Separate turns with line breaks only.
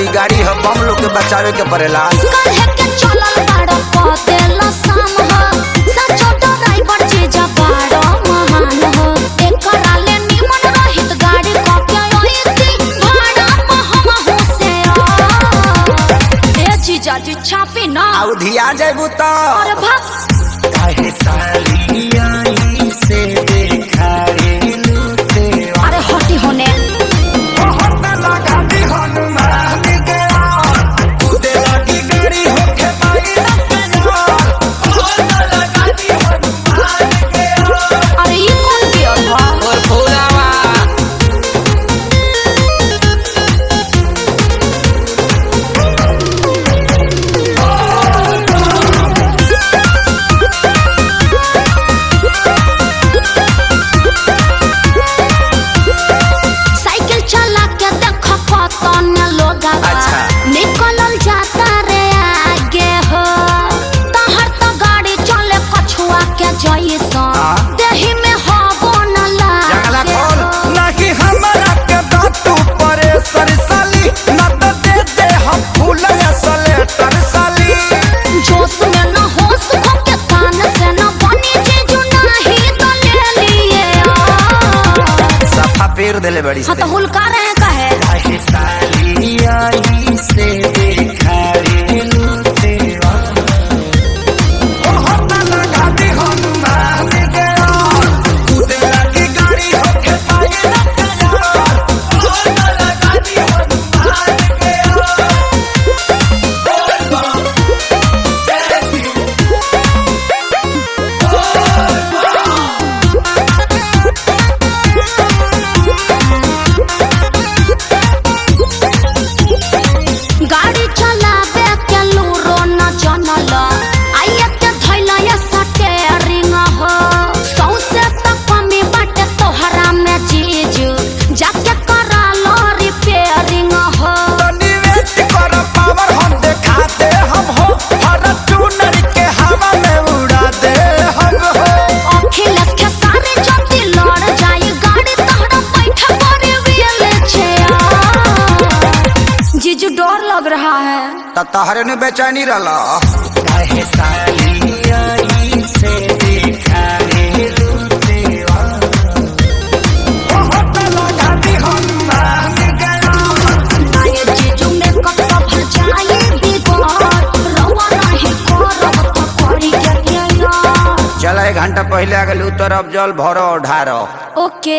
साली गाड़ी है बम लोग के बचावे के पड़ेला।
काहे के चलल बाड़ा पतेला शाम हो सचो ड्राइवर जीजा बाड़ा महान हो एकरा ले निमन रहित गाड़ी क के ओइती भाड़ा महमा हो से ए जीजा जी छापी ना
आउ धिया जाबू त
अरे भाग
काहे साली आई से देखा रे लूटे।
अरे हटी होने निकलल जाता रे आगे हो तहर तो गाड़ी चले कछुआ के जइसा देही में हबो न लागे
नहीं हमरा के बातू परे सरसाली न तो दे दे हम फूल असले तरसाली
जोश में न होश खो के कान से न बनी जीजू नहीं तो ले लिए
सफा पेर देले बड़ी
हां तो हुलका रहे कहे
काहे साली आई से देखा रे लूटे। ओ होता लगा दी हनुमान गया उधर की गाड़ी होके पाए न गया। ओ होता लगा दी हनुमान गया
गाड़ी चलावे के लूरो न जानल आइए के धैला या स्टीयरिंग हो सौसे त कमी बाटे तोहरा में जीजू जाके करा लो रिपेयरिंग हो
निवेश कर पावर हम देखा दे हम हो फॉर्च्यूनर के हवा में उड़ा दे हम हो।
अखिलेश के सारे जल्दी लड़ जाई गाड़ी तोहरा बैठे पड़े व्हील चेयर जीजू डर लग रहा है
त तहरे ने बेचैनी रहला काहे साली आई से देखा रे लूटेवा। ओ होता लगा दी हनुमान गया
नाये जीजू में कब भर जाए बिगड़ रवा नहीं करब तो करी के यार
चल 1 घंटा पहले आ गल उतर अब जल भरो ढारो
ओके।